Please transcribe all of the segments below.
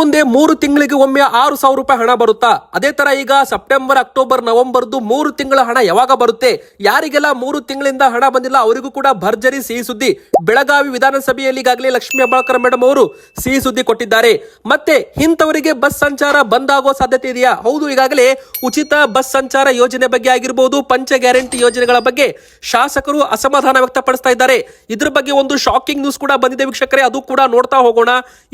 ಇನ್ಮುಂದೆ 3 ತಿಂಗಳಿಗೆ ಒಮ್ಮೆ 6,000 ರೂಪಾಯಿ ಹಣ ಬರುತ್ತಾ? ಅದೇ ತರ ಈಗ ಸೆಪ್ಟೆಂಬರ್, ಅಕ್ಟೋಬರ್, ನವೆಂಬರ್ದು 3 ತಿಂಗಳ ಹಣ ಯಾವಾಗ ಬರುತ್ತೆ? ಯಾರಿಗೆಲ್ಲ 3 ತಿಂಗಳಿಂದ ಹಣ ಬಂದಿಲ್ಲ ಅವರಿಗೂ ಕೂಡ ಭರ್ಜರಿ ಸಿಹಿ ಸುದ್ದಿ. ಬೆಳಗಾವಿ ವಿಧಾನಸಭೆಯಲ್ಲಿ ಈಗಾಗಲೇ ಲಕ್ಷ್ಮೀ ಹೆಬ್ಬಾಳ್ಕರ್ ಮೇಡಮ್ ಅವರು ಸಿಹಿ ಸುದ್ದಿ ಕೊಟ್ಟಿದ್ದಾರೆ. ಮತ್ತೆ ಇಂಥವರಿಗೆ ಬಸ್ ಸಂಚಾರ ಬಂದ್ ಆಗೋ ಸಾಧ್ಯತೆ ಇದೆಯಾ? ಹೌದು, ಈಗಾಗಲೇ ಉಚಿತ ಬಸ್ ಸಂಚಾರ ಯೋಜನೆ ಬಗ್ಗೆ ಆಗಿರಬಹುದು, ಪಂಚ ಗ್ಯಾರಂಟಿ ಯೋಜನೆಗಳ ಬಗ್ಗೆ ಶಾಸಕರು ಅಸಮಾಧಾನ ವ್ಯಕ್ತಪಡಿಸ್ತಾ ಇದ್ದಾರೆ. ಇದ್ರ ಬಗ್ಗೆ ಒಂದು ಶಾಕಿಂಗ್ ನ್ಯೂಸ್ ಕೂಡ ಬಂದಿದೆ ವೀಕ್ಷಕರೇ, ಅದು ಕೂಡ ನೋಡ್ತಾ ಹೋಗೋಣ.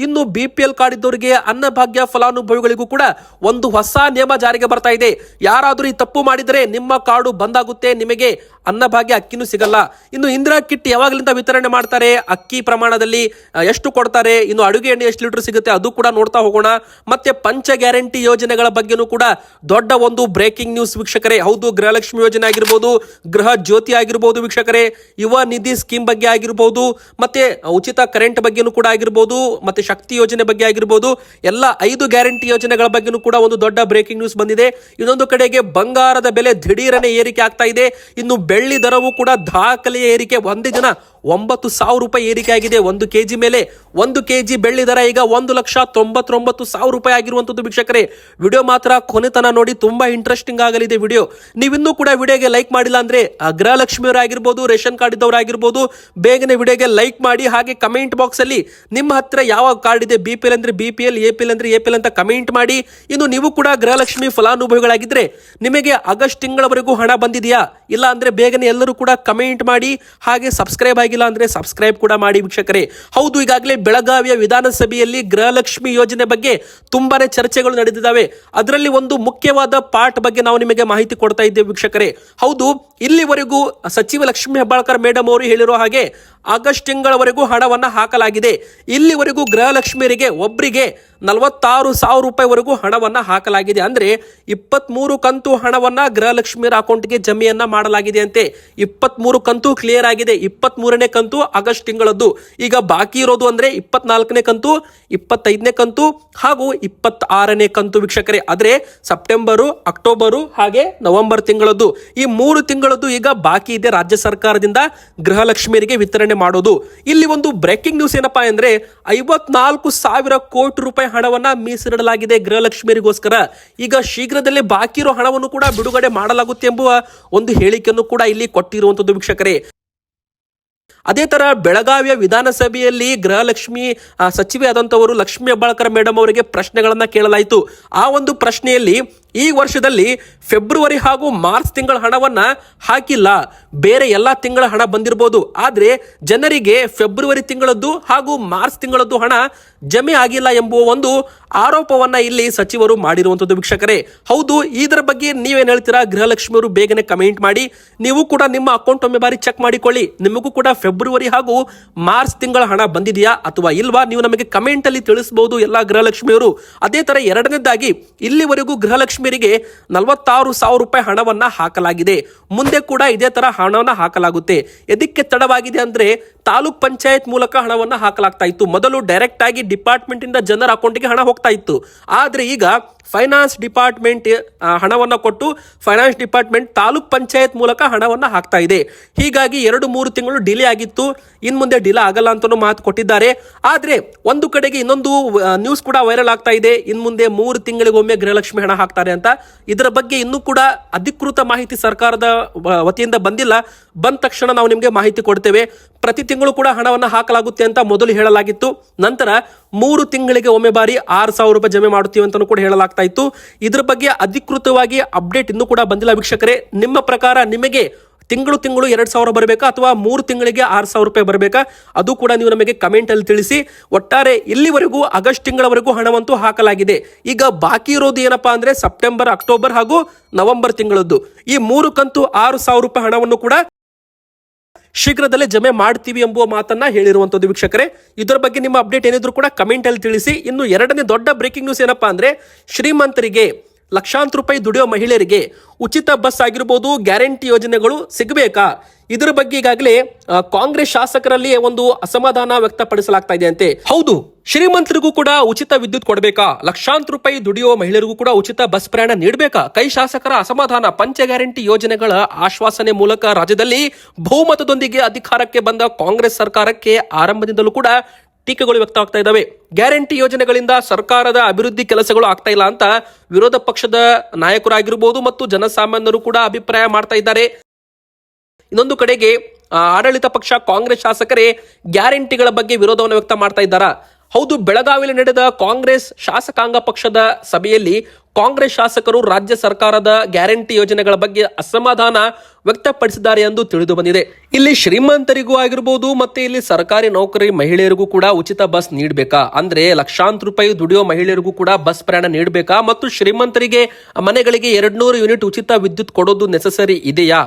ಇನ್ನು BPL ಕಾರ್ಡ್ ಇದ್ದವರಿಗೆ, ಅನ್ನಭಾಗ್ಯ ಫಲಾನುಭವಿಗಳಿಗೂ ಕೂಡ ಒಂದು ಹೊಸ ನಿಯಮ ಜಾರಿಗೆ ಬರ್ತಾ ಇದೆ. ಯಾರಾದ್ರೂ ಈ ತಪ್ಪು ಮಾಡಿದರೆ ನಿಮ್ಮ ಕಾರ್ಡು ಬಂದಾಗುತ್ತೆ, ನಿಮಗೆ ಅನ್ನಭಾಗ್ಯ ಅಕ್ಕಿನೂ ಸಿಗಲ್ಲ. ಇನ್ನು ಇಂದಿರಾ ಕಿಟ್ ಯಾವಾಗಲಿಂದ ವಿತರಣೆ ಮಾಡ್ತಾರೆ, ಅಕ್ಕಿ ಪ್ರಮಾಣದಲ್ಲಿ ಎಷ್ಟು ಕೊಡ್ತಾರೆ, ಇನ್ನು ಅಡುಗೆ ಎಣ್ಣೆ ಎಷ್ಟು ಲೀಟರ್ ಸಿಗುತ್ತೆ ಅದು ಕೂಡ ನೋಡ್ತಾ ಹೋಗೋಣ. ಮತ್ತೆ ಪಂಚ ಗ್ಯಾರಂಟಿ ಯೋಜನೆಗಳ ಬಗ್ಗೆನೂ ಕೂಡ ದೊಡ್ಡ ಒಂದು ಬ್ರೇಕಿಂಗ್ ನ್ಯೂಸ್ ವೀಕ್ಷಕರೇ. ಹೌದು, ಗೃಹಲಕ್ಷ್ಮಿ ಯೋಜನೆ ಆಗಿರ್ಬೋದು, ಗೃಹ ಜ್ಯೋತಿ ಆಗಿರ್ಬೋದು ವೀಕ್ಷಕರೇ, ಯುವ ನಿಧಿ ಸ್ಕೀಮ್ ಬಗ್ಗೆ ಆಗಿರ್ಬೋದು, ಮತ್ತೆ ಉಚಿತ ಕರೆಂಟ್ ಬಗ್ಗೆನೂ ಕೂಡ ಆಗಿರ್ಬೋದು, ಮತ್ತೆ ಶಕ್ತಿ ಯೋಜನೆ ಬಗ್ಗೆ ಆಗಿರ್ಬೋದು, ಎಲ್ಲ 5 ಗ್ಯಾರಂಟಿ ಯೋಜನೆಗಳ ಬಗ್ಗೆನೂ ಕೂಡ ಒಂದು ದೊಡ್ಡ ಬ್ರೇಕಿಂಗ್ ನ್ಯೂಸ್ ಬಂದಿದೆ. ಇನ್ನೊಂದು ಕಡೆಗೆ ಬಂಗಾರದ ಬೆಲೆ ದಿಢೀರನೆ ಏರಿಕೆ ಆಗ್ತಾ ಇದೆ. ಇನ್ನು ಬೆಳ್ಳಿ ದರವೂ ಕೂಡ ದಾಖಲೆಯ ಏರಿಕೆ. ಒಂದೇ ದಿನ 9,000 ರೂಪಾಯಿ ಏರಿಕೆ ಆಗಿದೆ 1 kg ಮೇಲೆ. 1 kg ಬೆಳ್ಳಿ ದರ ಈಗ 1,99,000 ರೂಪಾಯಿ ಆಗಿರುವಂತದ್ದು ವೀಕ್ಷಕರೇ. ವಿಡಿಯೋ ಮಾತ್ರ ಕೊನೆತನ ನೋಡಿ, ತುಂಬಾ ಇಂಟ್ರೆಸ್ಟಿಂಗ್ ಆಗಲಿದೆ ವಿಡಿಯೋ. ನೀವಿನ್ನೂ ಕೂಡ ವಿಡಿಯೋಗೆ ಲೈಕ್ ಮಾಡಿಲ್ಲ ಅಂದ್ರೆ ಗೃಹಲಕ್ಷ್ಮಿಯವರು ಆಗಿರ್ಬೋದು, ರೇಷನ್ ಕಾರ್ಡ್ ಇದ್ದವರು ಆಗಿರ್ಬೋದು, ಬೇಗನೆ ವಿಡಿಯೋಗೆ ಲೈಕ್ ಮಾಡಿ. ಹಾಗೆ ಕಮೆಂಟ್ ಬಾಕ್ಸ್ ಅಲ್ಲಿ ನಿಮ್ಮ ಹತ್ರ ಯಾವ ಕಾರ್ಡ್ ಇದೆ, BPL ಅಂದ್ರೆ BPL, APL ಅಂದ್ರೆ APL ಅಂತ ಕಮೆಂಟ್ ಮಾಡಿ. ಇನ್ನು ನೀವು ಕೂಡ ಗೃಹಲಕ್ಷ್ಮಿ ಫಲಾನುಭವಿಗಳಾಗಿದ್ರೆ ನಿಮಗೆ ಆಗಸ್ಟ್ ತಿಂಗಳವರೆಗೂ ಹಣ ಬಂದಿದೆಯಾ, ಇಲ್ಲ ಅಂದ್ರೆ ಬೇಗನೆ ಎಲ್ಲರೂ ಕೂಡ ಕಮೆಂಟ್ ಮಾಡಿ. ಹಾಗೆ ಸಬ್ಸ್ಕ್ರೈಬ್ ಆಗಿಲ್ಲ ಅಂದ್ರೆ ಸಬ್ಸ್ಕ್ರೈಬ್ ಕೂಡ ಮಾಡಿ ವೀಕ್ಷಕರೇ. ಹೌದು, ಈಗಾಗಲೇ ಬೆಳಗಾವಿಯ ವಿಧಾನಸಭೆಯಲ್ಲಿ ಗೃಹಲಕ್ಷ್ಮಿ ಯೋಜನೆ ಬಗ್ಗೆ ತುಂಬಾನೇ ಚರ್ಚೆಗಳು ನಡೆದಿದ್ದಾವೆ. ಅದರಲ್ಲಿ ಒಂದು ಮುಖ್ಯವಾದ ಪಾರ್ಟ್ ಬಗ್ಗೆ ನಾವು ನಿಮಗೆ ಮಾಹಿತಿ ಕೊಡ್ತಾ ಇದ್ದೇವೆ ವೀಕ್ಷಕರೇ. ಹೌದು, ಇಲ್ಲಿವರೆಗೂ ಸಚಿವ ಲಕ್ಷ್ಮೀ ಹೆಬ್ಬಾಳ್ಕರ್ ಮೇಡಮ್ ಅವರು ಹೇಳಿರೋ ಹಾಗೆ ಆಗಸ್ಟ್ ತಿಂಗಳವರೆಗೂ ಹಣವನ್ನ ಹಾಕಲಾಗಿದೆ. ಇಲ್ಲಿವರೆಗೂ ಗೃಹಲಕ್ಷ್ಮಿಯರಿಗೆ ಒಬ್ಬರಿಗೆ 46,000 ರೂಪಾಯಿವರೆಗೂ ಹಣವನ್ನ ಹಾಕಲಾಗಿದೆ. ಅಂದ್ರೆ 23 ಕಂತು ಹಣವನ್ನ ಗೃಹಲಕ್ಷ್ಮಿಯರ ಅಕೌಂಟ್ಗೆ ಜಮೆಯನ್ನ ಮಾಡಲಾಗಿದೆ ಅಂತೆ. 23 ಕಂತು ಕ್ಲಿಯರ್ ಆಗಿದೆ. 23ನೇ ಕಂತು ಆಗಸ್ಟ್ ತಿಂಗಳದ್ದು. ಈಗ ಬಾಕಿ ಇರೋದು ಅಂದ್ರೆ 24ನೇ ಕಂತು, 25ನೇ ಕಂತು ಹಾಗೂ 26ನೇ ಕಂತು ವೀಕ್ಷಕರೇ. ಆದ್ರೆ ಸೆಪ್ಟೆಂಬರು, ಅಕ್ಟೋಬರು ಹಾಗೆ ನವೆಂಬರ್ ತಿಂಗಳದ್ದು, ಈ 3 ತಿಂಗಳದ್ದು ಈಗ ಬಾಕಿ ಇದೆ ರಾಜ್ಯ ಸರ್ಕಾರದಿಂದ ಗೃಹಲಕ್ಷ್ಮಿಯರಿಗೆ ವಿತರಣೆ ಮಾಡೋದು. ಇಲ್ಲಿ ಒಂದು ಬ್ರೇಕಿಂಗ್ ನ್ಯೂಸ್ ಏನಪ್ಪಾ ಅಂದ್ರೆ 54,000 ಕೋಟಿ ರೂಪಾಯಿ ಹಣವನ್ನ ಮೀಸಲಿಡಲಾಗಿದೆ ಗೃಹಲಕ್ಷ್ಮಿಯರಿಗೋಸ್ಕರ. ಈಗ ಶೀಘ್ರದಲ್ಲೇ ಬಾಕಿ ಇರೋ ಹಣವನ್ನು ಕೂಡ ಬಿಡುಗಡೆ ಮಾಡಲಾಗುತ್ತೆ ಎಂಬುವ ಒಂದು ಹೇಳಿಕೆಯನ್ನು ಕೂಡ ಇಲ್ಲಿ ಕೊಟ್ಟಿರುವಂತದ್ದು ವೀಕ್ಷಕರೇ. ಅದೇ ತರ ಬೆಳಗಾವಿಯ ವಿಧಾನಸಭೆಯಲ್ಲಿ ಗೃಹಲಕ್ಷ್ಮಿ ಸಚಿವೆ ಆದಂತವರು ಲಕ್ಷ್ಮೀ ಹೆಬ್ಬಾಳ್ಕರ್ ಮೇಡಮ್ ಅವರಿಗೆ ಪ್ರಶ್ನೆಗಳನ್ನ ಕೇಳಲಾಯಿತು. ಆ ಒಂದು ಪ್ರಶ್ನೆಯಲ್ಲಿ ಈ ವರ್ಷದಲ್ಲಿ ಫೆಬ್ರವರಿ ಹಾಗೂ ಮಾರ್ಚ್ ತಿಂಗಳ ಹಣವನ್ನ ಹಾಕಿಲ್ಲ, ಬೇರೆ ಎಲ್ಲಾ ತಿಂಗಳ ಹಣ ಬಂದಿರಬಹುದು, ಆದ್ರೆ ಜನರಿಗೆ ಫೆಬ್ರವರಿ ತಿಂಗಳದ್ದು ಹಾಗೂ ಮಾರ್ಚ್ ತಿಂಗಳದ್ದು ಹಣ ಜಮೆ ಆಗಿಲ್ಲ ಎಂಬುವ ಒಂದು ಆರೋಪವನ್ನ ಇಲ್ಲಿ ಸಚಿವರು ಮಾಡಿರುವಂತದ್ದು ವೀಕ್ಷಕರೇ. ಹೌದು, ಇದರ ಬಗ್ಗೆ ನೀವೇನ್ ಹೇಳ್ತೀರಾ? ಗೃಹಲಕ್ಷ್ಮಿಯವರು ಬೇಗನೆ ಕಮೆಂಟ್ ಮಾಡಿ. ನೀವು ಕೂಡ ನಿಮ್ಮ ಅಕೌಂಟ್ ಒಮ್ಮೆ ಬಾರಿ ಚೆಕ್ ಮಾಡಿಕೊಳ್ಳಿ. ನಿಮಗೂ ಕೂಡ ಫೆಬ್ರವರಿ ಹಾಗೂ ಮಾರ್ಚ್ ತಿಂಗಳ ಹಣ ಬಂದಿದೆಯಾ ಅಥವಾ ಇಲ್ವಾ? ನೀವು ನಮಗೆ ಕಮೆಂಟ್ ಅಲ್ಲಿ ತಿಳಿಸಬಹುದು ಎಲ್ಲಾ ಗೃಹಲಕ್ಷ್ಮಿಯವರು. ಅದೇ ತರ ಎರಡನೇದಾಗಿ, ಇಲ್ಲಿವರೆಗೂ ಗೃಹಲಕ್ಷ್ಮಿಯರಿಗೆ 46,000 ರೂಪಾಯಿ ಹಣವನ್ನ ಹಾಕಲಾಗಿದೆ. ಮುಂದೆ ಕೂಡ ಇದೇ ತರ ಹಣವನ್ನ ಹಾಕಲಾಗುತ್ತೆ. ಎದಕ್ಕೆ ತಡವಾಗಿದೆ ಅಂದ್ರೆ ತಾಲೂಕ್ ಪಂಚಾಯತ್ ಮೂಲಕ ಹಣವನ್ನ ಹಾಕಲಾಗ್ತಾ ಇತ್ತು. ಮೊದಲು ಡೈರೆಕ್ಟ್ ಆಗಿ ಡಿಪಾರ್ಟ್ಮೆಂಟ್ ಇಂದ ಜನರ ಅಕೌಂಟ್ಗೆ ಹಣ ಹೋಗ್ತಾ ಇತ್ತು. ಆದ್ರೆ ಈಗ ಫೈನಾನ್ಸ್ ಡಿಪಾರ್ಟ್ಮೆಂಟ್ ಹಣವನ್ನ ಕೊಟ್ಟು ಫೈನಾನ್ಸ್ ಡಿಪಾರ್ಟ್ಮೆಂಟ್ ತಾಲೂಕ್ ಪಂಚಾಯತ್ ಮೂಲಕ ಹಣವನ್ನ ಹಾಕ್ತಾ ಇದೆ. ಹೀಗಾಗಿ 2-3 ತಿಂಗಳು ಡಿಲೇ ಆಗಿತ್ತು. ಇನ್ ಮುಂದೆ ಡಿಲೇ ಆಗಲ್ಲ ಅಂತ ಮಾತು ಕೊಟ್ಟಿದ್ದಾರೆ. ಆದ್ರೆ ಒಂದು ಕಡೆಗೆ ಇನ್ನೊಂದು ನ್ಯೂಸ್ ಕೂಡ ವೈರಲ್ ಆಗ್ತಾ ಇದೆ. ಇನ್ ಮುಂದೆ 3 ತಿಂಗಳಿಗೊಮ್ಮೆ ಗೃಹಲಕ್ಷ್ಮಿ ಹಣ ಹಾಕ್ತಾರೆ ಅಂತ. ಇದರ ಬಗ್ಗೆ ಇನ್ನೂ ಕೂಡ ಅಧಿಕೃತ ಮಾಹಿತಿ ಸರ್ಕಾರದ ವತಿಯಿಂದ ಬಂದಿಲ್ಲ. ಬಂದ ತಕ್ಷಣ ನಾವು ನಿಮಗೆ ಮಾಹಿತಿ ಕೊಡ್ತೇವೆ. ಪ್ರತಿ ತಿಂಗಳು ಕೂಡ ಹಣವನ್ನ ಹಾಕಲಾಗುತ್ತೆ ಅಂತ ಮೊದಲು ಹೇಳಲಾಗಿತ್ತು. ನಂತರ 3 ತಿಂಗಳಿಗೆ ಒಮ್ಮೆ ಬಾರಿ 6,000 ರೂಪಾಯಿ ಜಮೆ ಮಾಡುತ್ತೀವಿ ಅಂತ ಕೂಡ ಹೇಳಲಾಗ್ತಾ ಇತ್ತು. ಇದ್ರ ಬಗ್ಗೆ ಅಧಿಕೃತವಾಗಿ ಅಪ್ಡೇಟ್ ಇನ್ನೂ ಕೂಡ ಬಂದಿಲ್ಲ ವೀಕ್ಷಕರೇ. ನಿಮ್ಮ ಪ್ರಕಾರ ನಿಮಗೆ ತಿಂಗಳು 2,000 ಬರಬೇಕಾ ಅಥವಾ 3 ತಿಂಗಳಿಗೆ 6,000 ರೂಪಾಯಿ ಬರಬೇಕಾ? ಅದು ಕೂಡ ನೀವು ನಮಗೆ ಕಮೆಂಟ್ ಅಲ್ಲಿ ತಿಳಿಸಿ. ಒಟ್ಟಾರೆ ಇಲ್ಲಿವರೆಗೂ ಆಗಸ್ಟ್ ತಿಂಗಳವರೆಗೂ ಹಣವಂತೂ ಹಾಕಲಾಗಿದೆ. ಈಗ ಬಾಕಿ ಇರೋದು ಏನಪ್ಪಾ ಅಂದ್ರೆ ಸೆಪ್ಟೆಂಬರ್, ಅಕ್ಟೋಬರ್ ಹಾಗೂ ನವೆಂಬರ್ ತಿಂಗಳದ್ದು. ಈ 3 ಕಂತು 6,000 ರೂಪಾಯಿ ಹಣವನ್ನು ಕೂಡ ಶೀಘ್ರದಲ್ಲೇ ಜಮೆ ಮಾಡ್ತೀವಿ ಎಂಬುವ ಮಾತನ್ನ ಹೇಳಿರುವಂತದ್ದು ವೀಕ್ಷಕರೇ. ಇದರ ಬಗ್ಗೆ ನಿಮ್ಮ ಅಪ್ಡೇಟ್ ಏನಿದ್ರು ಕೂಡ ಕಮೆಂಟ್ ಅಲ್ಲಿ ತಿಳಿಸಿ. ಇನ್ನು ಎರಡನೇ ದೊಡ್ಡ ಬ್ರೇಕಿಂಗ್ ನ್ಯೂಸ್ ಏನಪ್ಪಾ ಅಂದ್ರೆ ಶ್ರೀಮಂತರಿಗೆ, ಲಕ್ಷಾಂತರ ರೂಪಾಯಿ ದುಡಿಯೋ ಮಹಿಳೆಯರಿಗೆ ಉಚಿತ ಬಸ್ ಆಗಿರಬಹುದು, ಗ್ಯಾರಂಟಿ ಯೋಜನೆಗಳು ಸಿಗಬೇಕಾ? ಇದರ ಬಗ್ಗೆ ಈಗಾಗಲೇ ಕಾಂಗ್ರೆಸ್ ಶಾಸಕರಲ್ಲಿ ಒಂದು ಅಸಮಾಧಾನ ವ್ಯಕ್ತಪಡಿಸಲಾಗ್ತಾ ಇದೆ ಅಂತೆ. ಹೌದು, ಶ್ರೀಮಂತರಿಗೂ ಕೂಡ ಉಚಿತ ವಿದ್ಯುತ್ ಕೊಡಬೇಕಾ? ಲಕ್ಷಾಂತರ ರೂಪಾಯಿ ದುಡಿಯುವ ಮಹಿಳೆಯರಿಗೂ ಕೂಡ ಉಚಿತ ಬಸ್ ಪ್ರಯಾಣ ನೀಡಬೇಕಾ? ಕೈ ಶಾಸಕರ ಅಸಮಾಧಾನ. ಪಂಚ ಗ್ಯಾರಂಟಿ ಯೋಜನೆಗಳ ಆಶ್ವಾಸನೆ ಮೂಲಕ ರಾಜ್ಯದಲ್ಲಿ ಬಹುಮತದೊಂದಿಗೆ ಅಧಿಕಾರಕ್ಕೆ ಬಂದ ಕಾಂಗ್ರೆಸ್ ಸರ್ಕಾರಕ್ಕೆ ಆರಂಭದಿಂದಲೂ ಕೂಡ ಟೀಕೆಗಳು ವ್ಯಕ್ತವಾಗ್ತಾ ಇದ್ದಾವೆ. ಗ್ಯಾರಂಟಿ ಯೋಜನೆಗಳಿಂದ ಸರ್ಕಾರದ ಅಭಿವೃದ್ಧಿ ಕೆಲಸಗಳು ಆಗ್ತಾ ಇಲ್ಲ ಅಂತ ವಿರೋಧ ಪಕ್ಷದ ನಾಯಕರಾಗಿರ್ಬೋದು ಮತ್ತು ಜನಸಾಮಾನ್ಯರು ಕೂಡ ಅಭಿಪ್ರಾಯ ಮಾಡ್ತಾ ಇದ್ದಾರೆ. ಇನ್ನೊಂದು ಕಡೆಗೆ ಆಡಳಿತ ಪಕ್ಷ ಕಾಂಗ್ರೆಸ್ ಶಾಸಕರೇ ಗ್ಯಾರಂಟಿಗಳ ಬಗ್ಗೆ ವಿರೋಧವನ್ನು ವ್ಯಕ್ತ ಮಾಡ್ತಾ ಇದ್ದಾರಾ? ಹೌದು, ಬೆಳಗಾವಿಯಲ್ಲಿ ನಡೆದ ಕಾಂಗ್ರೆಸ್ ಶಾಸಕಾಂಗ ಪಕ್ಷದ ಸಭೆಯಲ್ಲಿ ಕಾಂಗ್ರೆಸ್ ಶಾಸಕರು ರಾಜ್ಯ ಸರ್ಕಾರದ ಗ್ಯಾರಂಟಿ ಯೋಜನೆಗಳ ಬಗ್ಗೆ ಅಸಮಾಧಾನ ವ್ಯಕ್ತಪಡಿಸಿದ್ದಾರೆ ಎಂದು ತಿಳಿದು ಬಂದಿದೆ. ಇಲ್ಲಿ ಶ್ರೀಮಂತರಿಗೂ ಆಗಿರ್ಬೋದು ಮತ್ತೆ ಇಲ್ಲಿ ಸರ್ಕಾರಿ ನೌಕರಿ ಮಹಿಳೆಯರಿಗೂ ಕೂಡ ಉಚಿತ ಬಸ್ ನೀಡಬೇಕಾ, ಅಂದ್ರೆ ಲಕ್ಷಾಂತರ ರೂಪಾಯಿ ದುಡಿಯೋ ಮಹಿಳೆಯರಿಗೂ ಕೂಡ ಬಸ್ ಪ್ರಯಾಣ ನೀಡಬೇಕಾ, ಮತ್ತು ಶ್ರೀಮಂತರಿಗೆ ಮನೆಗಳಿಗೆ 200 ಯೂನಿಟ್ ಉಚಿತ ವಿದ್ಯುತ್ ಕೊಡೋದು ನೆಸಸರಿ ಇದೆಯಾ?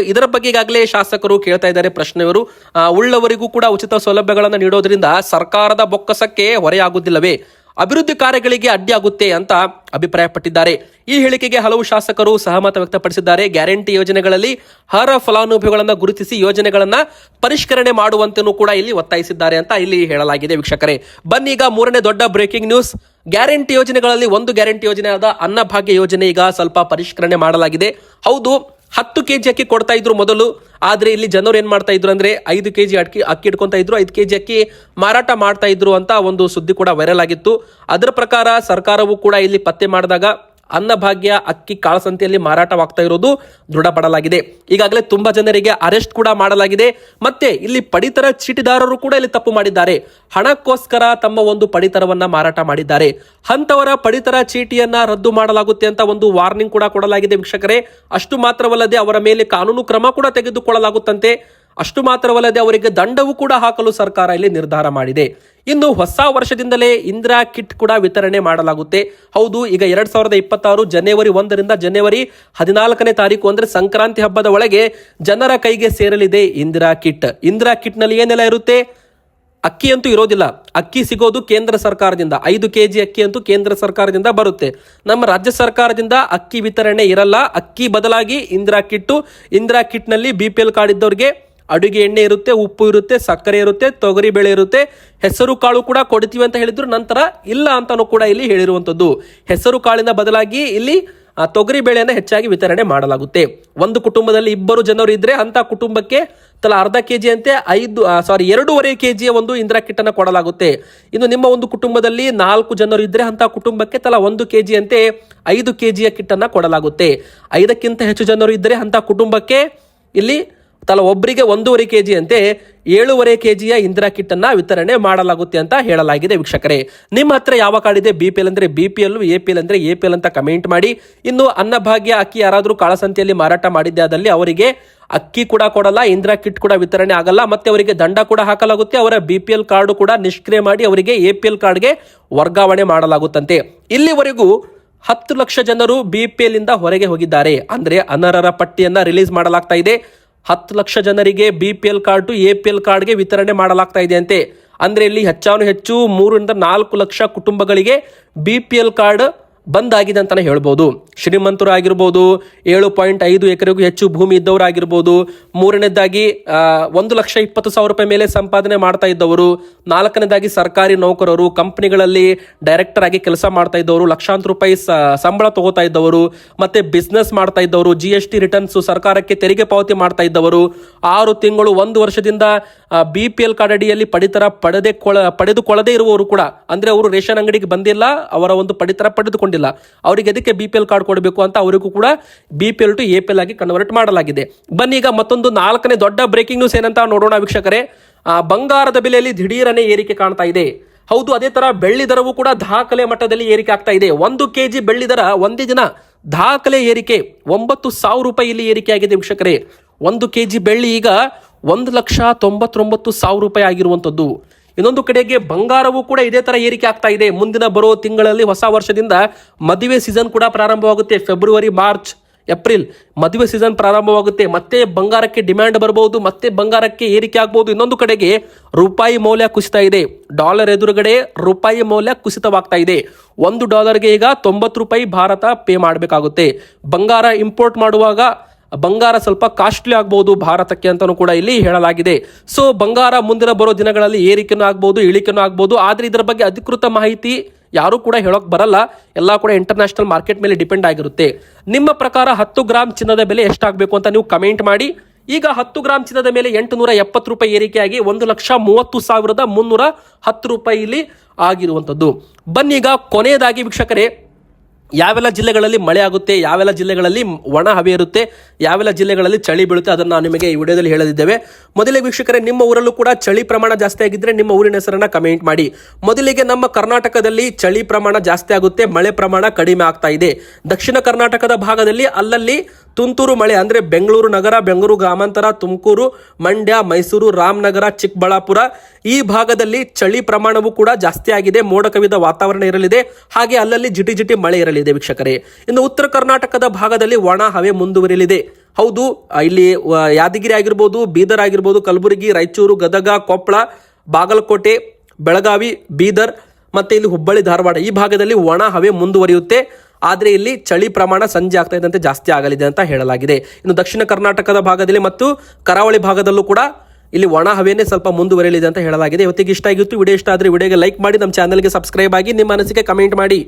ಇದರ ಬಗ್ಗೆ ಈಗಾಗಲೇ ಶಾಸಕರು ಕೇಳ್ತಾ ಇದ್ದಾರೆ ಪ್ರಶ್ನೆಯವರು. ಉಳ್ಳವರಿಗೂ ಕೂಡ ಉಚಿತ ಸೌಲಭ್ಯಗಳನ್ನು ನೀಡೋದ್ರಿಂದ ಸರ್ಕಾರದ ಬೊಕ್ಕಸಕ್ಕೆ ಹೊರೆಯಾಗುವುದಿಲ್ಲವೇ, ಅಭಿವೃದ್ಧಿ ಕಾರ್ಯಗಳಿಗೆ ಅಡ್ಡಿಯಾಗುತ್ತೆ ಅಂತ ಅಭಿಪ್ರಾಯಪಟ್ಟಿದ್ದಾರೆ. ಈ ಹೇಳಿಕೆಗೆ ಹಲವು ಶಾಸಕರು ಸಹಮತ ವ್ಯಕ್ತಪಡಿಸಿದ್ದಾರೆ. ಗ್ಯಾರಂಟಿ ಯೋಜನೆಗಳಲ್ಲಿ ಅರ್ಹ ಫಲಾನುಭವಿಗಳನ್ನು ಗುರುತಿಸಿ ಯೋಜನೆಗಳನ್ನ ಪರಿಷ್ಕರಣೆ ಮಾಡುವಂತೆಯೂ ಕೂಡ ಇಲ್ಲಿ ಒತ್ತಾಯಿಸಿದ್ದಾರೆ ಅಂತ ಇಲ್ಲಿ ಹೇಳಲಾಗಿದೆ. ವೀಕ್ಷಕರೇ, ಬನ್ನಿ ಈಗ ಮೂರನೇ ದೊಡ್ಡ ಬ್ರೇಕಿಂಗ್ ನ್ಯೂಸ್. ಗ್ಯಾರಂಟಿ ಯೋಜನೆಗಳಲ್ಲಿ ಒಂದು ಗ್ಯಾರಂಟಿ ಯೋಜನೆಯಾದ ಅನ್ನಭಾಗ್ಯ ಯೋಜನೆ ಈಗ ಸ್ವಲ್ಪ ಪರಿಷ್ಕರಣೆ ಮಾಡಲಾಗಿದೆ. ಹೌದು, 10 ಕೆಜಿ ಅಕ್ಕಿ ಕೊಡ್ತಾ ಇದ್ರು ಮೊದಲು, ಆದ್ರೆ ಇಲ್ಲಿ ಜನರು ಏನ್ ಮಾಡ್ತಾ ಇದ್ರು ಅಂದ್ರೆ 5 ಕೆಜಿ ಅಕ್ಕಿ ಇಟ್ಕೊಂತ ಇದ್ರು, 5 ಕೆಜಿ ಅಕ್ಕಿ ಮಾರಾಟ ಮಾಡ್ತಾ ಇದ್ರು ಅಂತ ಒಂದು ಸುದ್ದಿ ಕೂಡ ವೈರಲ್ ಆಗಿತ್ತು. ಅದರ ಪ್ರಕಾರ ಸರ್ಕಾರವು ಕೂಡ ಇಲ್ಲಿ ಪತ್ತೆ ಮಾಡಿದಾಗ ಅನ್ನಭಾಗ್ಯ ಅಕ್ಕಿ ಕಾಳಸಂತೆಯಲ್ಲಿ ಮಾರಾಟವಾಗ್ತಾ ಇರೋದು ದೃಢಪಡಲಾಗಿದೆ. ಈಗಾಗಲೇ ತುಂಬಾ ಜನರಿಗೆ ಅರೆಸ್ಟ್ ಕೂಡ ಮಾಡಲಾಗಿದೆ. ಮತ್ತೆ ಇಲ್ಲಿ ಪಡಿತರ ಚೀಟಿದಾರರು ಕೂಡ ಇಲ್ಲಿ ತಪ್ಪು ಮಾಡಿದ್ದಾರೆ. ಹಣಕ್ಕೋಸ್ಕರ ತಮ್ಮ ಒಂದು ಪಡಿತರವನ್ನ ಮಾರಾಟ ಮಾಡಿದ್ದಾರೆ. ಅಂತವರ ಪಡಿತರ ಚೀಟಿಯನ್ನ ರದ್ದು ಮಾಡಲಾಗುತ್ತೆ ಅಂತ ಒಂದು ವಾರ್ನಿಂಗ್ ಕೂಡ ಕೊಡಲಾಗಿದೆ. ವೀಕ್ಷಕರೇ, ಅಷ್ಟು ಮಾತ್ರವಲ್ಲದೆ ಅವರ ಮೇಲೆ ಕಾನೂನು ಕ್ರಮ ಕೂಡ ತೆಗೆದುಕೊಳ್ಳಲಾಗುತ್ತಂತೆ. ಅಷ್ಟು ಮಾತ್ರವಲ್ಲದೆ ಅವರಿಗೆ ದಂಡವೂ ಕೂಡ ಹಾಕಲು ಸರ್ಕಾರ ಇಲ್ಲಿ ನಿರ್ಧಾರ ಮಾಡಿದೆ. ಇನ್ನು ಹೊಸ ವರ್ಷದಿಂದಲೇ ಇಂದಿರಾ ಕಿಟ್ ಕೂಡ ವಿತರಣೆ ಮಾಡಲಾಗುತ್ತೆ. ಹೌದು, ಈಗ 2026 ಜನವರಿ 1ರಿಂದ ಜನವರಿ 14ನೇ ತಾರೀಕು ಅಂದ್ರೆ ಸಂಕ್ರಾಂತಿ ಹಬ್ಬದ ಒಳಗೆ ಜನರ ಕೈಗೆ ಸೇರಲಿದೆ ಇಂದಿರಾ ಕಿಟ್. ಇಂದಿರಾ ಕಿಟ್ ನಲ್ಲಿ ಏನೆಲ್ಲ ಇರುತ್ತೆ? ಅಕ್ಕಿ ಅಂತೂ ಇರೋದಿಲ್ಲ. ಅಕ್ಕಿ ಸಿಗೋದು ಕೇಂದ್ರ ಸರ್ಕಾರದಿಂದ. 5 ಕೆಜಿ ಅಕ್ಕಿ ಅಂತೂ ಕೇಂದ್ರ ಸರ್ಕಾರದಿಂದ ಬರುತ್ತೆ. ನಮ್ಮ ರಾಜ್ಯ ಸರ್ಕಾರದಿಂದ ಅಕ್ಕಿ ವಿತರಣೆ ಇರಲ್ಲ. ಅಕ್ಕಿ ಬದಲಾಗಿ ಇಂದಿರಾ ಕಿಟ್ ನಲ್ಲಿ BPL ಕಾರ್ಡ್ ಇದ್ದವರಿಗೆ ಅಡುಗೆ ಎಣ್ಣೆ ಇರುತ್ತೆ, ಉಪ್ಪು ಇರುತ್ತೆ, ಸಕ್ಕರೆ ಇರುತ್ತೆ, ತೊಗರಿ ಬೇಳೆ ಇರುತ್ತೆ, ಹೆಸರು ಕಾಳು ಕೂಡ ಕೊಡ್ತೀವಿ ಅಂತ ಹೇಳಿದ್ರು. ನಂತರ ಇಲ್ಲ ಅಂತಾನೂ ಕೂಡ ಇಲ್ಲಿ ಹೇಳಿರುವಂತದ್ದು. ಹೆಸರು ಕಾಳಿನ ಬದಲಾಗಿ ಇಲ್ಲಿ ತೊಗರಿ ಬೇಳೆಯನ್ನು ಹೆಚ್ಚಾಗಿ ವಿತರಣೆ ಮಾಡಲಾಗುತ್ತೆ. ಒಂದು ಕುಟುಂಬದಲ್ಲಿ 2 ಜನರು ಇದ್ರೆ ಅಂತ ಕುಟುಂಬಕ್ಕೆ ತಲಾ ಅರ್ಧ ಕೆಜಿ ಅಂತೆ 2.5 ಕೆಜಿಯ ಒಂದು ಇಂದಿರಾ ಕಿಟ್ ಅನ್ನು ಕೊಡಲಾಗುತ್ತೆ. ಇನ್ನು ನಿಮ್ಮ ಒಂದು ಕುಟುಂಬದಲ್ಲಿ 4 ಜನರು ಇದ್ರೆ ಅಂತ ಕುಟುಂಬಕ್ಕೆ ತಲಾ 1 ಕೆಜಿ ಅಂತೆ 5 ಕೆಜಿಯ ಕಿಟ್ ಅನ್ನ ಕೊಡಲಾಗುತ್ತೆ. 5ಕ್ಕಿಂತ ಹೆಚ್ಚು ಜನರು ಇದ್ರೆ ಅಂತ ಕುಟುಂಬಕ್ಕೆ ಇಲ್ಲಿ ತಲಾ ಒಬ್ಬರಿಗೆ 1.5 ಕೆಜಿ ಅಂತೆ 7.5 ಕೆಜಿಯ ಇಂದಿರಾ ಕಿಟ್ ಅನ್ನ ವಿತರಣೆ ಮಾಡಲಾಗುತ್ತೆ ಅಂತ ಹೇಳಲಾಗಿದೆ. ವೀಕ್ಷಕರೇ, ನಿಮ್ಮ ಹತ್ರ ಯಾವ ಕಾರ್ಡ್ ಇದೆ? BPL ಅಂದ್ರೆ BPL, APL ಅಂದ್ರೆ APL ಅಂತ ಕಮೆಂಟ್ ಮಾಡಿ. ಇನ್ನು ಅನ್ನಭಾಗ್ಯ ಅಕ್ಕಿ ಯಾರಾದ್ರೂ ಕಾಳಸಂತೆಯಲ್ಲಿ ಮಾರಾಟ ಮಾಡಿದ್ದೆ ಆದಲ್ಲಿ ಅವರಿಗೆ ಅಕ್ಕಿ ಕೂಡ ಕೊಡಲ್ಲ, ಇಂದಿರಾ ಕಿಟ್ ಕೂಡ ವಿತರಣೆ ಆಗಲ್ಲ, ಮತ್ತೆ ಅವರಿಗೆ ದಂಡ ಕೂಡ ಹಾಕಲಾಗುತ್ತೆ. ಅವರ BPL ಕಾರ್ಡ್ ಕೂಡ ನಿಷ್ಕ್ರಿಯ ಮಾಡಿ ಅವರಿಗೆ APL ಕಾರ್ಡ್ಗೆ ವರ್ಗಾವಣೆ ಮಾಡಲಾಗುತ್ತಂತೆ. ಇಲ್ಲಿವರೆಗೂ 10 ಲಕ್ಷ ಜನರು BPL ಇಂದ ಹೊರಗೆ ಹೋಗಿದ್ದಾರೆ. ಅಂದ್ರೆ ಅನರ್ಹರ ಪಟ್ಟಿಯನ್ನ ರಿಲೀಸ್ ಮಾಡಲಾಗ್ತಾ ಇದೆ. 10 ಲಕ್ಷ ಜನರಿಗೆ BPL ಕಾರ್ಡ್ APL ಕಾರ್ಡ್ಗೆ ವಿತರಣೆ ಮಾಡಲಾಗ್ತಾ ಇದೆ ಅಂತೆ. ಅಂದ್ರೆ ಇಲ್ಲಿ ಹೆಚ್ಚು 3 ರಿಂದ 4 ಲಕ್ಷ ಕುಟುಂಬಗಳಿಗೆ BPL ಕಾರ್ಡ್ ಬಂದಾಗಿದೆ ಅಂತಾನೆ ಹೇಳ್ಬೋದು. ಶ್ರೀಮಂತರು ಆಗಿರ್ಬೋದು, 7.5 ಎಕರೆಗೂ ಹೆಚ್ಚು ಭೂಮಿ ಇದ್ದವರು ಆಗಿರ್ಬೋದು, ಮೂರನೇದಾಗಿ 1,20,000 ರೂಪಾಯಿ ಮೇಲೆ ಸಂಪಾದನೆ ಮಾಡ್ತಾ ಇದ್ದವರು, 4ನೇದಾಗಿ ಸರ್ಕಾರಿ ನೌಕರರು, ಕಂಪನಿಗಳಲ್ಲಿ ಡೈರೆಕ್ಟರ್ ಆಗಿ ಕೆಲಸ ಮಾಡ್ತಾ ಇದ್ದವರು, ಲಕ್ಷಾಂತರ ರೂಪಾಯಿ ಸಂಬಳ ತಗೋತಾ ಇದ್ದವರು, ಮತ್ತೆ ಬಿಸ್ನೆಸ್ ಮಾಡ್ತಾ ಇದ್ದವರು, GST ರಿಟರ್ನ್ಸ್ ಸರ್ಕಾರಕ್ಕೆ ತೆರಿಗೆ ಪಾವತಿ ಮಾಡ್ತಾ ಇದ್ದವರು, 6 ತಿಂಗಳು 1 ವರ್ಷದಿಂದ BPL ಕಾರ್ಡ್ ಅಡಿಯಲ್ಲಿ ಪಡಿತರ ಪಡೆದುಕೊಳ್ಳದೇ ಇರುವವರು ಕೂಡ, ಅಂದ್ರೆ ಅವರು ರೇಷನ್ ಅಂಗಡಿಗೆ ಬಂದಿಲ್ಲ, ಅವರ ಒಂದು ಪಡಿತರ ಪಡೆದುಕೊಂಡಿಲ್ಲ, ಅವರಿಗೆ ಅದಕ್ಕೆ BPL ಕಾರ್ಡ್ ಕೊಡಬೇಕು ಅಂತ ಅವರಿಗೂ ಕೂಡ BPL ಟು APL ಆಗಿ ಕನ್ವರ್ಟ್ ಮಾಡಲಾಗಿದೆ. ಬನ್ನಿ ಈಗ ಮತ್ತೊಂದು 4ನೇ ದೊಡ್ಡ ಬ್ರೇಕಿಂಗ್ ನ್ಯೂಸ್ ಏನಂತ ನೋಡೋಣ ವೀಕ್ಷಕರೇ. ಬಂಗಾರದ ಬೆಲೆಯಲ್ಲಿ ದಿಢೀರನೆ ಏರಿಕೆ ಕಾಣ್ತಾ ಇದೆ. ಹೌದು, ಅದೇ ತರ ಬೆಳ್ಳಿ ದರವೂ ಕೂಡ ದಾಖಲೆ ಮಟ್ಟದಲ್ಲಿ ಏರಿಕೆ ಆಗ್ತಾ ಇದೆ. 1 ಕೆಜಿ ಬೆಳ್ಳಿ ದರ ಒಂದೇ ದಿನ ದಾಖಲೆ ಏರಿಕೆ 9,000 ರೂಪಾಯಿ ಇಲ್ಲಿ ಏರಿಕೆ ಆಗಿದೆ ವೀಕ್ಷಕರೇ. 1 ಕೆಜಿ ಬೆಳ್ಳಿ ಈಗ 1,99,000 ರೂಪಾಯಿ ಆಗಿರುವಂತದ್ದು. ಇನ್ನೊಂದು ಕಡೆಗೆ ಬಂಗಾರವೂ ಕೂಡ ಇದೇ ತರ ಏರಿಕೆ ಆಗ್ತಾ ಇದೆ. ಮುಂದಿನ ಬರೋ ತಿಂಗಳಲ್ಲಿ ಹೊಸ ವರ್ಷದಿಂದ ಮದುವೆ ಸೀಸನ್ ಕೂಡ ಪ್ರಾರಂಭವಾಗುತ್ತೆ. ಫೆಬ್ರವರಿ, ಮಾರ್ಚ್, ಏಪ್ರಿಲ್ ಮದುವೆ ಸೀಸನ್ ಪ್ರಾರಂಭವಾಗುತ್ತೆ. ಮತ್ತೆ ಬಂಗಾರಕ್ಕೆ ಡಿಮ್ಯಾಂಡ್ ಬರಬಹುದು, ಮತ್ತೆ ಬಂಗಾರಕ್ಕೆ ಏರಿಕೆ ಆಗಬಹುದು. ಇನ್ನೊಂದು ಕಡೆಗೆ ರೂಪಾಯಿ ಮೌಲ್ಯ ಕುಸಿತಾ ಇದೆ. ಡಾಲರ್ ಎದುರುಗಡೆ ರೂಪಾಯಿ ಮೌಲ್ಯ ಕುಸಿತವಾಗ್ತಾ ಇದೆ. $1 ಈಗ 90 ರೂಪಾಯಿ ಭಾರತ ಪೇ ಮಾಡಬೇಕಾಗುತ್ತೆ. ಬಂಗಾರ ಇಂಪೋರ್ಟ್ ಮಾಡುವಾಗ ಬಂಗಾರ ಸ್ವಲ್ಪ ಕಾಸ್ಟ್ಲಿ ಆಗಬಹುದು ಭಾರತಕ್ಕೆ ಅಂತಾನೂ ಕೂಡ ಇಲ್ಲಿ ಹೇಳಲಾಗಿದೆ. ಸೊ ಬಂಗಾರ ಮುಂದಿನ ಬರೋ ದಿನಗಳಲ್ಲಿ ಏರಿಕೆನೂ ಆಗ್ಬಹುದು, ಇಳಿಕೆನೂ ಆಗ್ಬಹುದು. ಆದ್ರೆ ಇದರ ಬಗ್ಗೆ ಅಧಿಕೃತ ಮಾಹಿತಿ ಯಾರು ಕೂಡ ಹೇಳೋಕ್ ಬರಲ್ಲ. ಎಲ್ಲ ಕೂಡ ಇಂಟರ್ನ್ಯಾಷನಲ್ ಮಾರ್ಕೆಟ್ ಮೇಲೆ ಡಿಪೆಂಡ್ ಆಗಿರುತ್ತೆ. ನಿಮ್ಮ ಪ್ರಕಾರ 10 ಗ್ರಾಮ್ ಚಿನ್ನದ ಬೆಲೆ ಎಷ್ಟಾಗಬೇಕು ಅಂತ ನೀವು ಕಮೆಂಟ್ ಮಾಡಿ. ಈಗ 10 ಗ್ರಾಂ ಚಿನ್ನದ ಮೇಲೆ 870 ರೂಪಾಯಿ ಏರಿಕೆಯಾಗಿ 1,30,310 ರೂಪಾಯಿ ಇಲ್ಲಿ ಆಗಿರುವಂಥದ್ದು. ಬನ್ನಿ ಈಗ ಕೊನೆಯದಾಗಿ ವೀಕ್ಷಕರೇ, ಯಾವೆಲ್ಲ ಜಿಲ್ಲೆಗಳಲ್ಲಿ ಮಳೆ ಆಗುತ್ತೆ, ಯಾವೆಲ್ಲ ಜಿಲ್ಲೆಗಳಲ್ಲಿ ಒಣ ಹವೆ ಇರುತ್ತೆ, ಯಾವೆಲ್ಲ ಜಿಲ್ಲೆಗಳಲ್ಲಿ ಚಳಿ ಬೀಳುತ್ತೆ, ಅದನ್ನು ನಾವು ನಿಮಗೆ ಈ ವಿಡಿಯೋದಲ್ಲಿ ಹೇಳಲಿದ್ದೇವೆ. ಮೊದಲಿಗೆ ವೀಕ್ಷಕರೇ, ನಿಮ್ಮ ಊರಲ್ಲೂ ಕೂಡ ಚಳಿ ಪ್ರಮಾಣ ಜಾಸ್ತಿ ಆಗಿದ್ರೆ ನಿಮ್ಮ ಊರಿನ ಹೆಸರನ್ನ ಕಮೆಂಟ್ ಮಾಡಿ. ಮೊದಲಿಗೆ ನಮ್ಮ ಕರ್ನಾಟಕದಲ್ಲಿ ಚಳಿ ಪ್ರಮಾಣ ಜಾಸ್ತಿ ಆಗುತ್ತೆ, ಮಳೆ ಪ್ರಮಾಣ ಕಡಿಮೆ ಆಗ್ತಾ ಇದೆ. ದಕ್ಷಿಣ ಕರ್ನಾಟಕದ ಭಾಗದಲ್ಲಿ ಅಲ್ಲಲ್ಲಿ ತುಂತುರು ಮಳೆ ಅಂದ್ರೆ ಬೆಂಗಳೂರು ನಗರ, ಬೆಂಗಳೂರು ಗ್ರಾಮಾಂತರ, ತುಮಕೂರು, ಮಂಡ್ಯ, ಮೈಸೂರು, ರಾಮನಗರ, ಚಿಕ್ಕಬಳ್ಳಾಪುರ ಈ ಭಾಗದಲ್ಲಿ ಚಳಿ ಪ್ರಮಾಣವೂ ಕೂಡ ಜಾಸ್ತಿ ಆಗಿದೆ. ಮೋಡ ಕವಿದ ವಾತಾವರಣ ಇರಲಿದೆ, ಹಾಗೆ ಅಲ್ಲಲ್ಲಿ ಜಿಟಿ ಜಿಟಿ ಮಳೆ ಇರಲಿದೆ ವೀಕ್ಷಕರೇ. ಇನ್ನು ಉತ್ತರ ಕರ್ನಾಟಕದ ಭಾಗದಲ್ಲಿ ಒಣ ಹವೆ ಮುಂದುವರಿಯಲಿದೆ. ಹೌದು, ಇಲ್ಲಿ ಯಾದಗಿರಿ ಆಗಿರ್ಬೋದು, ಬೀದರ್ ಆಗಿರ್ಬೋದು, ಕಲಬುರಗಿ, ರಾಯಚೂರು, ಗದಗ, ಕೊಪ್ಪಳ, ಬಾಗಲಕೋಟೆ, ಬೆಳಗಾವಿ, ಬೀದರ್ ಮತ್ತೆ ಇಲ್ಲಿ ಹುಬ್ಬಳ್ಳಿ, ಧಾರವಾಡ ಈ ಭಾಗದಲ್ಲಿ ಒಣ ಹವೆ ಮುಂದುವರಿಯುತ್ತೆ. ಆದರೆ ಇಲ್ಲಿ ಚಳಿ ಪ್ರಮಾಣ ಸಂಜೆ ಆಗ್ತಾ ಇದ್ದಂತೆ ಜಾಸ್ತಿ ಆಗಲಿದೆ ಅಂತ ಹೇಳಲಾಗಿದೆ. ಇನ್ನು ದಕ್ಷಿಣ ಕರ್ನಾಟಕದ ಭಾಗದಲ್ಲಿ ಮತ್ತು ಕರಾವಳಿ ಭಾಗದಲ್ಲೂ ಕೂಡ ಇಲ್ಲಿ ಒಣ ಹವೆಯೇ ಸ್ವಲ್ಪ ಮುಂದುವರಿಯಲಿದೆ ಅಂತ ಹೇಳಲಾಗಿದೆ. ಇವತ್ತಿಗೆ ಇಷ್ಟ ಆಗಿತ್ತು. ವಿಡಿಯೋ ಇಷ್ಟ ಆದರೆ ವಿಡಿಯೋಗೆ ಲೈಕ್ ಮಾಡಿ, ನಮ್ಮ ಚಾನಲ್ಗೆ ಸಬ್ಸ್ಕ್ರೈಬ್ ಆಗಿ, ನಿಮ್ಮ ಅನಿಸಿಕೆ ಕಮೆಂಟ್ ಮಾಡಿ.